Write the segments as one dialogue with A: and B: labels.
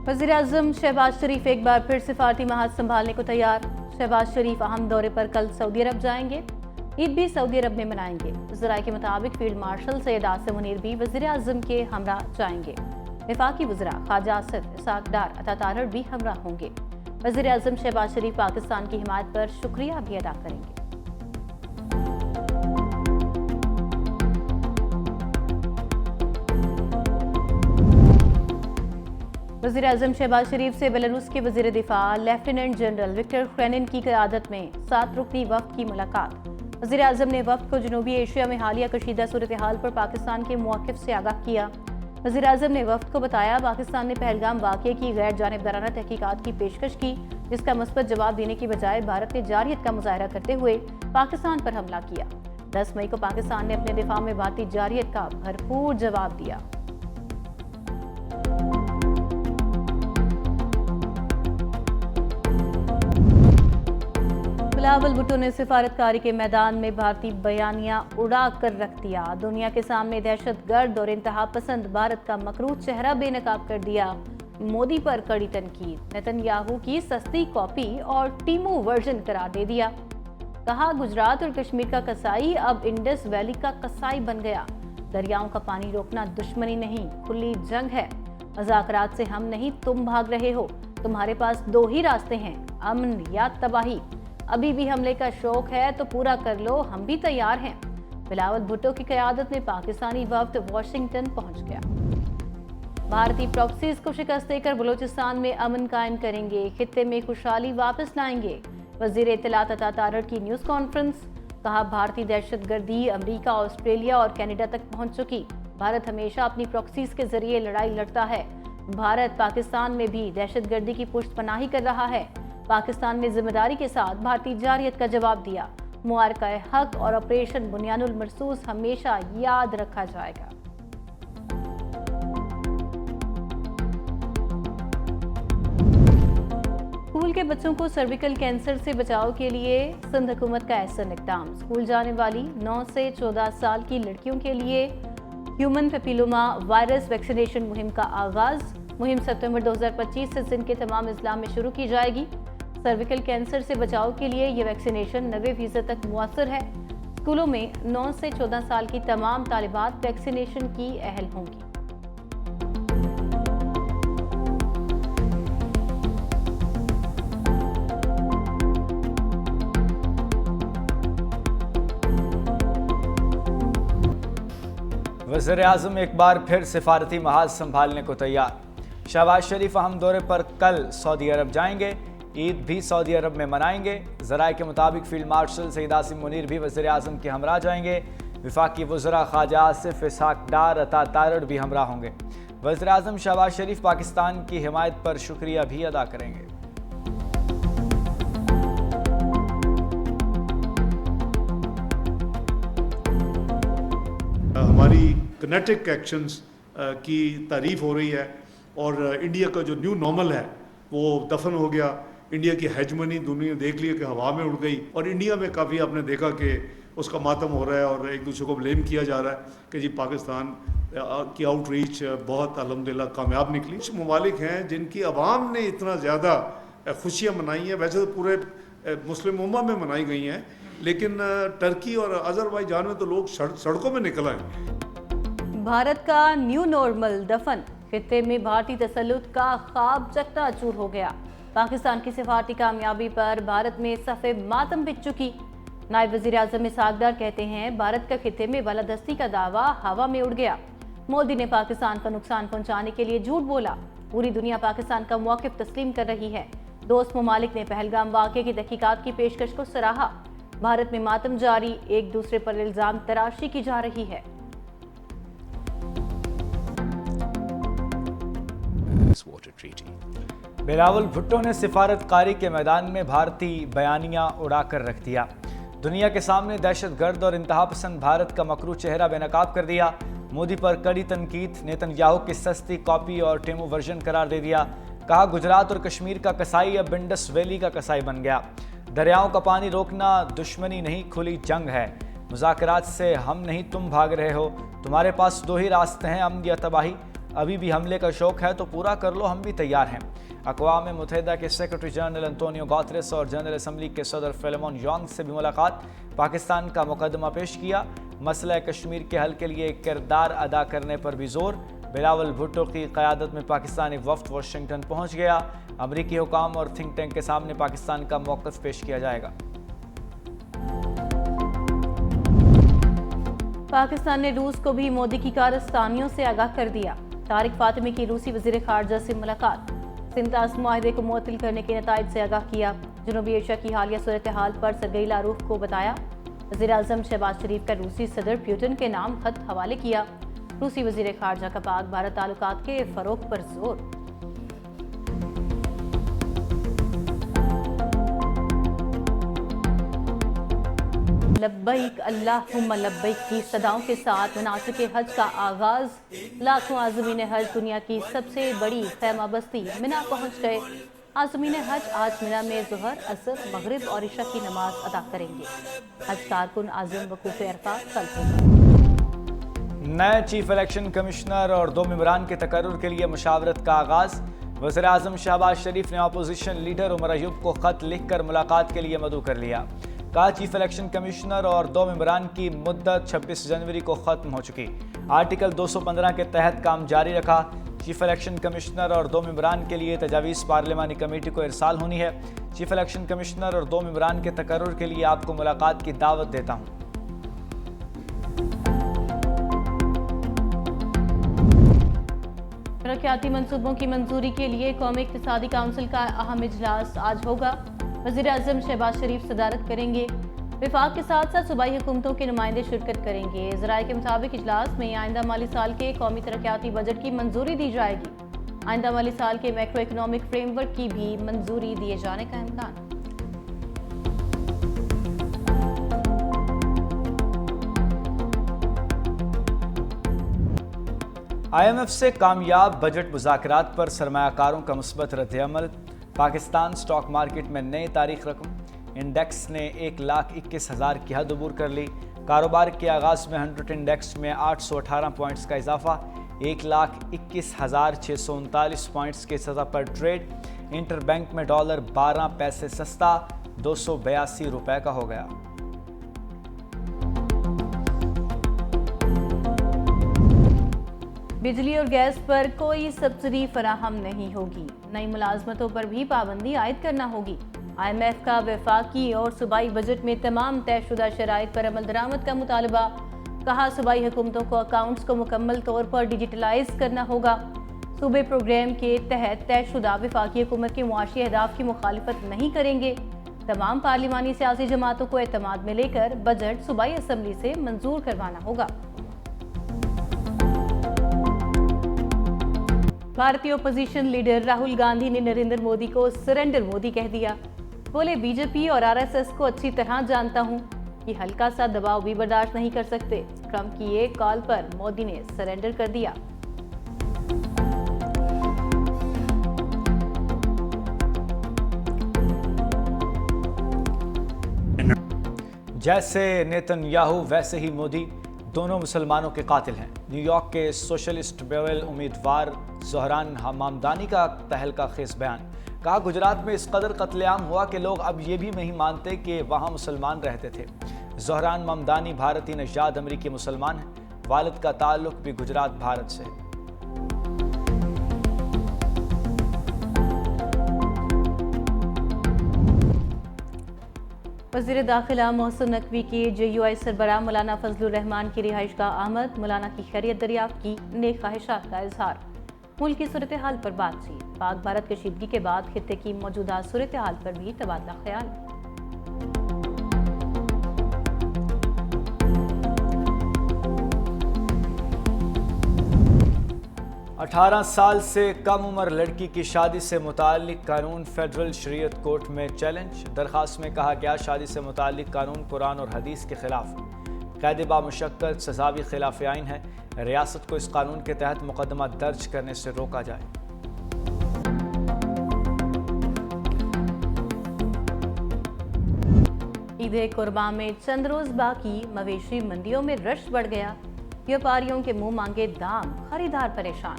A: वज़ीर-ए-आज़म शहबाज शरीफ एक बार फिर सिफारती महाज संभालने को तैयार। शहबाज शरीफ अहम दौरे पर कल सऊदी अरब जाएंगे। ईद भी सऊदी अरब में मनाएंगे। ज़राए के मुताबिक फील्ड मार्शल सैयद आसिम मुनीर भी वज़ीर-ए-आज़म के हमरा जाएंगे। वफाकी वज़रा ख्वाजा आसिफ, इसाक डार, अता तारड़ भी हमरा होंगे। वज़ीर-ए-आज़म शहबाज शरीफ पाकिस्तान की हिमायत पर शुक्रिया भी अदा करेंगे। वज़ीर-ए-आज़म शहबाज शरीफ से बेलारूस के वज़ीर दिफा लेफ्टिनेंट जनरल विक्टर ख्रेनिन की क़यादत में 7 रुकनी वफ़द की मुलाकात। वज़ीर-ए-आज़म ने वफ़द को जनूबी एशिया में हालिया कशीदा सूरत हाल पर पाकिस्तान के मौक़िफ़ से आगाह किया। वज़ीर-ए-आज़म ने वफ़द को बताया, पाकिस्तान ने पहलगाम वाक़ये की गैर जानिबदाराना तहकीकात की पेशकश की, जिसका मुस्बत जवाब देने की बजाय भारत ने जारियत का मुज़ाहरा करते हुए पाकिस्तान पर हमला किया। 10 मई को पाकिस्तान ने अपने दिफा में भारतीय जारियत का भरपूर जवाब दिया। बिलावल भुट्टो ने सिफारतकारी के मैदान में भारतीय बयानिया उड़ा कर रख दिया। दुनिया के सामने दहशतगर्द और इंतहा पसंद भारत का मकरूह चेहरा बेनकाब कर दिया। मोदी पर कड़ी तनकीद, नेतन्याहू की सस्ती कॉपी और टीमू वर्जन करार दे दिया। कहा, गुजरात और कश्मीर का कसाई अब इंडस वैली का कसाई बन गया। दरियाओं का पानी रोकना दुश्मनी नहीं, खुली जंग है। मज़ाकरात से हम नहीं, तुम भाग रहे हो। तुम्हारे पास 2 ही रास्ते हैं, अमन या तबाही। अभी भी हमले का शौक है तो पूरा कर लो, हम भी तैयार हैं। बिलावल भुट्टो की क़यादत में पाकिस्तानी वफ़द वाशिंगटन पहुंच गया। भारतीय प्रॉक्सीज को शिकस्त देकर बलूचिस्तान में अमन कायम करेंगे, खित्ते में खुशहाली वापस लाएंगे। वज़ीर इत्तलात अता तारड़ की न्यूज़ कॉन्फ्रेंस। कहा, भारतीय दहशतगर्दी अमरीका, ऑस्ट्रेलिया और कनाडा तक पहुंच चुकी। भारत हमेशा अपनी प्रॉक्सीज के जरिए लड़ाई लड़ता है। भारत पाकिस्तान में भी दहशतगर्दी की पुष्टपनाही कर रहा है। पाकिस्तान ने जिम्मेदारी के साथ भारतीय जारियत का जवाब दिया। मुआरका हक और ऑपरेशन बुनियानुल मरसूस हमेशा याद रखा जाएगा। स्कूल के बच्चों को सर्विकल कैंसर से बचाव के लिए सिंध हुकूमत का ऐसा इक़दाम। स्कूल जाने वाली 9 से 14 साल की लड़कियों के लिए ह्यूमन पेपिलोमा वायरस वैक्सीनेशन मुहिम का आगाज। मुहिम सितंबर 2025 से सिंध के तमाम अजला में शुरू की जाएगी। सर्विकल कैंसर से बचाव के लिए यह वैक्सीनेशन 90% तक मुअस्सर है। स्कूलों में 9 से 14 साल की तमाम तालिबात वैक्सीनेशन की अहल होंगी।
B: वज़ीर-ए-आज़म एक बार फिर सिफारती महाज संभालने को तैयार। शहबाज शरीफ अहम दौरे पर कल सऊदी अरब जाएंगे। ईद भी सऊदी अरब में मनाएंगे। ज़राए के मुताबिक फील्ड मार्शल सैयद आसिम मुनीर भी वज़ीर-ए-आज़म के हमरा जाएंगे। वफाकी वज़रा ख्वाजा आसिफ, इसाक डार, अता तारड़ भी हमरा होंगे। वज़ीर-ए-आज़म शहबाज शरीफ पाकिस्तान की हिमायत पर शुक्रिया भी अदा करेंगे।
C: हमारी किनेटिक एक्शंस की तारीफ हो रही है और इंडिया का जो न्यू नॉर्मल है वो दफन हो गया। इंडिया की हेजमनी दुनिया देख ली कि हवा में उड़ गई और इंडिया में काफ़ी आपने देखा कि उसका मातम हो रहा है और एक दूसरे को ब्लेम किया जा रहा है कि जी पाकिस्तान की आउटरीच बहुत अल्हम्दुलिल्लाह कामयाब निकली। कुछ ममालिक हैं जिनकी अवाम ने इतना ज़्यादा खुशियाँ मनाई हैं, वैसे तो पूरे मुस्लिम उम्मा में मनाई गई हैं, लेकिन टर्की और अज़रबैजान में तो लोग सड़कों में निकल आए।
A: भारत का न्यू नॉर्मल दफन, खित्ते में भारतीय तसल्लुत का ख्वाब चकनाचूर हो गया। पाकिस्तान की सिफारती कामयाबी पर भारत में सफ़े मातम बिछ चुकी। नायब वज़ीर-ए-आज़म इसाक डार कहते हैं, भारत का खित्ते में बालादस्ती का दावा हवा में उड़ गया। मोदी ने पाकिस्तान को नुकसान पहुंचाने के लिए झूठ बोला। पूरी दुनिया पाकिस्तान का मौक़िफ़ तस्लीम कर रही है। दोस्त ममालिक ने पहलगाम वाक़ये की तहकीकात की पेशकश को सराहा। भारत में मातम जारी, एक दूसरे पर इल्ज़ाम तराशी की जा रही है।
B: बिलावल भुट्टो ने सिफारतकारी के मैदान में भारतीय बयानिया उड़ाकर रख दिया। दुनिया के सामने दहशतगर्द और इंतहापसंद भारत का मकरूह चेहरा बेनकाब कर दिया। मोदी पर कड़ी तनकीद, नेतन्याहू की सस्ती कॉपी और टेमो वर्जन करार दे दिया। कहा, गुजरात और कश्मीर का कसाई अब इंडस वैली का कसाई बन गया। दरियाओं का पानी रोकना दुश्मनी नहीं, खुली जंग है। मुज़ाकरात से हम नहीं, तुम भाग रहे हो। तुम्हारे पास 2 ही रास्ते हैं, अमन या तबाही। अभी भी हमले का शौक है तो पूरा कर लो, हम भी तैयार हैं। अक़वाम मुत्तहिदा के सेक्रेटरी जनरल एंटोनियो गुतेरेस और जनरल असम्बली के सदर फिलेमोन यांग से भी मुलाकात, पाकिस्तान का मुकदमा पेश किया। मसला कश्मीर के हल के लिए किरदार अदा करने पर भी जोर। बिलावल भुट्टो की क़यादत में पाकिस्तानी वफ़द वाशिंगटन पहुँच गया। अमरीकी हुकाम और थिंक टैंक के सामने पाकिस्तान का मौक़िफ़ पेश किया जाएगा।
A: पाकिस्तान ने रूस को भी मोदी की कारस्तानियों से आगाह कर दिया। तारिक फातिमी की रूसी वज़ीर ख़ारजा से मुलाकात, सिंतास मुआहदे को मुअत्तल करने के नताइज से आगाह किया। जनूबी एशिया की हालिया सूरत हाल पर सरगई लारूफ को बताया। वज़ीर-ए-आज़म शहबाज शरीफ का रूसी सदर पुतिन के नाम खत हवाले किया। रूसी वज़ीर ख़ारजा का पाक भारत ताल्लुकात के फ़रोग़ पर जोर। लब्बैक अल्लाहुम्मा लब्बैक की सदाओं के साथ मनासिक हज का आगाज। लाखों आज़मीन हज दुनिया की सबसे बड़ी खैमा बस्ती मिना पहुँच गए। आज़मीन हज आज मिना में ज़ुहर, असर, मगरिब और इशा की नमाज अदा करेंगे। हज कारकुन आज़म वकूफ़ अरफ़ात कल होगा।
B: नए चीफ इलेक्शन कमिश्नर और 2 मेंबरान के तकर्रुर के लिए मुशावरत का आगाज़। वज़ीर-ए-आज़म शहबाज शरीफ ने अपोजिशन लीडर उमर अयूब को ख़त लिखकर मुलाकात के लिए मदऊ कर लिया। कहा चीफ इलेक्शन कमिश्नर और 2 मेंबरान की मुद्दत 26 जनवरी को ख़त्म हो चुकी। आर्टिकल 215 के तहत काम जारी रखा। चीफ इलेक्शन कमिश्नर और 2 मेंबरान के लिए तजावीज़ पार्लिमानी कमेटी को इरसाल होनी है। चीफ इलेक्शन कमिश्नर और 2 मेंबरान के तकर्रुर के लिए आपको मुलाकात की दावत देता हूँ।
A: तरक्याती मंसूबों की मंजूरी के लिए कौमी इक़्तिसादी काउंसिल का अहम इजलास आज होगा। वज़ीर-ए-आज़म शहबाज शरीफ सदारत करेंगे। विफाक के साथ साथ सूबाई हुकूमतों के नुमाइंदे शिरकत करेंगे। ज़राए के मुताबिक इजलास में आइंदा माली साल के कौमी तरक्याती बजट की मंजूरी दी जाएगी। आइंदा माली साल के मैक्रो इकनॉमिक फ्रेमवर्क की भी मंजूरी दिए जाने का इम्कान।
B: IMF से कामयाब बजट मुज़ाकरात पर सरमायाकारों का मुस्बत रद्द-ए-अमल। पाकिस्तान स्टॉक मार्केट में नई तारीख रकम। इंडेक्स ने 1,21,000 की हद अबूर कर ली। कारोबार के आगाज़ में 100 इंडेक्स में 818 पॉइंट्स का इजाफा। 1,21,639 पॉइंट्स की सतह पर ट्रेड। इंटरबैंक में डॉलर 12 पैसे सस्ता 282 रुपए का हो गया।
A: बिजली और गैस पर कोई सब्सिडी फराहम नहीं होगी। नई मुलाजमतों पर भी पाबंदी आयद करना होगी। IMF का वफाकी और सूबाई बजट में तमाम तयशुदा शराइत पर अमल दरामद का मुतालबा। कहा सूबाई हुकूमतों को अकाउंट्स को मुकम्मल तौर पर डिजिटलाइज करना होगा। सूबे प्रोग्राम के तहत तयशुदा वफाकी हुकूमत के मुआशी अहदाफ की मुखालिफत नहीं करेंगे। तमाम पार्लिमानी सियासी जमातों को एतमाद में लेकर बजट सूबाई असम्बली से मंजूर करवाना होगा। भारतीय ओपोजिशन लीडर राहुल गांधी ने नरेंद्र मोदी को सरेंडर मोदी कह दिया। बोले बीजेपी और RSS को अच्छी तरह जानता हूं कि हल्का सा दबाव भी बर्दाश्त नहीं कर सकते। ट्रंप की एक कॉल पर मोदी ने सरेंडर कर दिया।
B: जैसे नेतन्याहू वैसे ही मोदी, दोनों मुसलमानों के कातिल हैं। न्यूयॉर्क के सोशलिस्ट बेवेल उम्मीदवार ज़ोहरान ममदानी का तहलका खेज बयान। कहा गुजरात में इस कदर कत्लेआम हुआ कि लोग अब ये भी नहीं मानते कि वहाँ मुसलमान रहते थे। ज़ोहरान ममदानी भारतीय नजाद अमरीकी मुसलमान हैं। वालिद का ताल्लुक भी गुजरात भारत से।
A: वज़ीर दाखिला मोहसिन नकवी की JUI सरबराह मौलाना फजलुर रहमान की रिहाइश का आमद। मौलाना की खैरियत दरियाफ्त की, नेक ख्वाहिशात का इजहार। मुल्क की सूरत हाल पर बातचीत। पाक भारत कशीदगी के बाद खित्ते की मौजूदा सूरत हाल पर भी तबादला ख्याल।
B: 18 साल से कम उम्र लड़की की शादी से मुताल्लिक कानून फेडरल शरीयत कोर्ट में चैलेंज। दरखास्त में कहा गया शादी से मुताल्लिक कानून कुरान और हदीस के खिलाफ कैद बामुशक्कत सजा भी खिलाफ आइन है। रियासत को इस कानून के तहत मुकदमा दर्ज करने से रोका जाए।
A: ईद कुर्बान में चंद रोज बाकी, मवेशी मंडियों में रश बढ़ गया। व्यापारियों के मुंह मांगे दाम, खरीदार परेशान।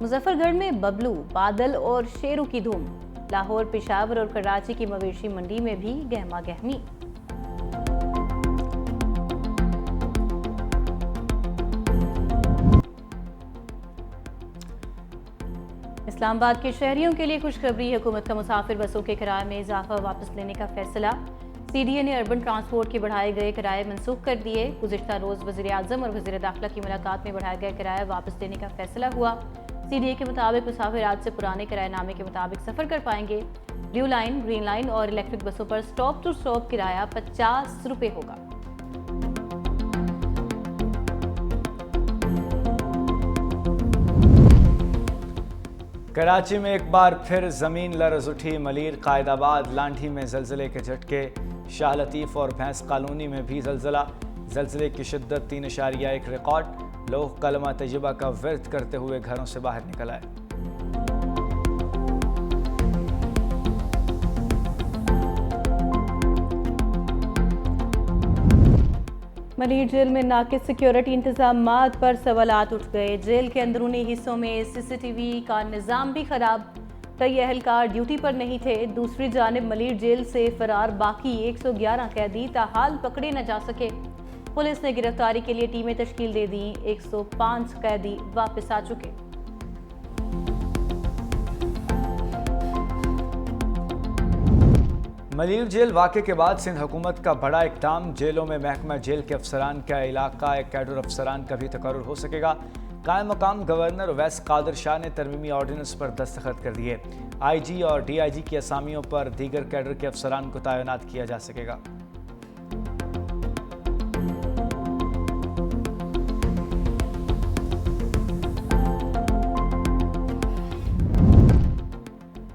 A: मुजफ्फरगढ़ में बबलू, बादल और शेरों की धूम। लाहौर, पेशावर और कराची की मवेशी मंडी में भी गहमा गहमी। इस्लामाबाद के शहरियों के लिए खुशखबरी। हुकूमत का मुसाफिर बसों के किराए में इजाफा वापस लेने का फैसला। CDA ने अर्बन ट्रांसपोर्ट के बढ़ाए गए किराए मनसूख कर दिए। गुज़िश्ता रोज़ वज़ीर आज़म और वज़ीर दाखिला की मुलाकात में बढ़ाया गया किराया वापस लेने का फैसला हुआ। CDA के मुताबिक मुसाफिर आज से पुराने किराएनामे के मुताबिक सफ़र कर पाएंगे। ब्लू लाइन, ग्रीन लाइन और इलेक्ट्रिक बसों पर स्टॉप टू स्टॉप किराया 50 रुपये होगा।
B: कराची में एक बार फिर ज़मीन लरज़ उठी। मलीर, कायदाबाद, लांठी में ज़लज़ले के झटके। शाह लतीफ़ और भैंस कॉलोनी में भी ज़लज़ले की शिद्दत 3.1 रिकॉर्ड। लोग कलमा तय्यबा का विर्द करते हुए घरों से बाहर निकल आए।
A: मलीर जेल में नाकिस सिक्योरिटी इंतजामात पर सवालात उठ गए। जेल के अंदरूनी हिस्सों में CCTV का निज़ाम भी खराब। कई एहलकार ड्यूटी पर नहीं थे। दूसरी जानिब मलीर जेल से फरार बाकी 111 कैदी ताहाल पकड़े न जा सके। पुलिस ने गिरफ्तारी के लिए टीमें तश्कील दे दी। 105 कैदी वापस आ चुके।
B: मलीर जेल वाक़े के बाद सिंध हुकूमत का बड़ा इक़दाम। जेलों में महकमा जेल के अफसरान का इलाका कैडर अफसरान का भी तकर्रुर हो सकेगा। कायम मकाम गवर्नर उवैस कादिर शाह ने तरमीमी ऑर्डिनेंस पर दस्तखत कर दिए। IG और DIG की असामियों पर दीगर कैडर के अफसरान को तैनात किया जा सकेगा।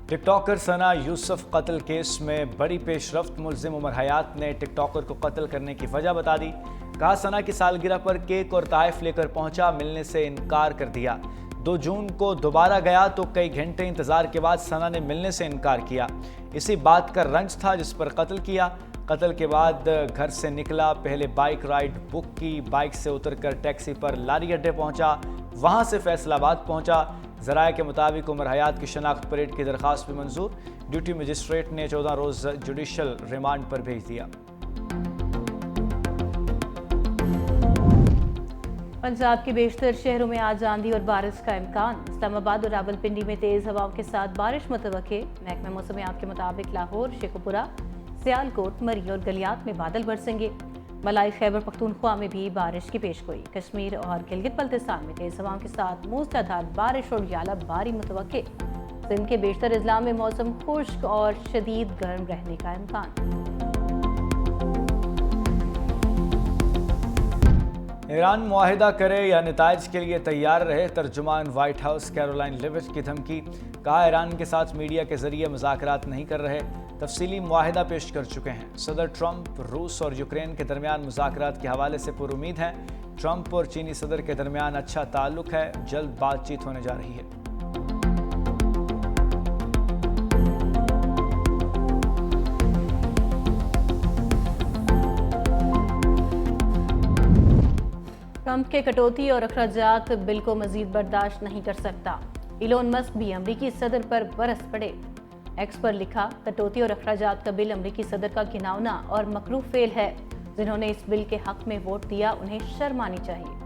B: टिकटॉकर सना यूसुफ कत्ल केस में बड़ी पेशरफ्त। मुल्जिम उमर हयात ने टिकटॉकर को कत्ल करने की वजह बता दी। कहा, सना की सालगिरह पर केक और तोहफे लेकर पहुंचा, मिलने से इनकार कर दिया। 2 जून को दोबारा गया तो कई घंटे इंतजार के बाद सना ने मिलने से इनकार किया। इसी बात का रंज था जिस पर कत्ल किया। कत्ल के बाद घर से निकला, पहले बाइक राइड बुक की, बाइक से उतरकर टैक्सी पर लारी अड्डे पहुंचा, वहां से फैसलाबाद पहुंचा। ज़राए के मुताबिक उमर हयात की शनाख्त परेड की दरख्वास्त भी मंजूर। ड्यूटी मजिस्ट्रेट ने 14 रोज़ जुडिशल रिमांड पर भेज दिया।
A: पंजाब के बेशतर शहरों में आज आंधी और बारिश का इम्कान। इस्लामाबाद और रावलपिंडी में तेज हवाओं के साथ बारिश मुतवक्के। महकमा मौसमियात के मुताबिक लाहौर, शेखुपुरा, सियालकोट, मरी और गलियात में बादल बरसेंगे। मलाई खैबर पख्तूनख्वा में भी बारिश की पेशगोई। कश्मीर और गिलगित बल्तिस्तान में तेज हवाओं के साथ मूसलाधार बारिश और याला बारी मुतवक्के। सिंध के बेशतर अजला में मौसम खुश्क और शदीद गर्म रहने का इम्कान।
B: ईरान मुआहिदा करे या नताइज के लिए तैयार रहे। तर्जुमान व्हाइट हाउस कैरोलाइन लिविट की धमकी। कहा, ईरान के साथ मीडिया के जरिए मुज़ाकरात नहीं कर रहे, तफसीली मुआहिदा पेश कर चुके हैं। सदर ट्रंप रूस और यूक्रेन के दरमियान मुज़ाकरात के हवाले से पुरुमीद हैं। ट्रंप और चीनी सदर के दरमियान अच्छा ताल्लुक है, जल्द बातचीत होने जा रही है।
A: ट्रंप के कटौती और अखराजात बिल को मजीद बर्दाश्त नहीं कर सकता। इलोन मस्क भी अमरीकी सदर पर बरस पड़े। एक्स पर लिखा, कटौती और अखराजात का बिल अमरीकी सदर का घिनौना और मकरूह फेल है। जिन्होंने इस बिल के हक में वोट दिया, उन्हें शर्म आनी चाहिए।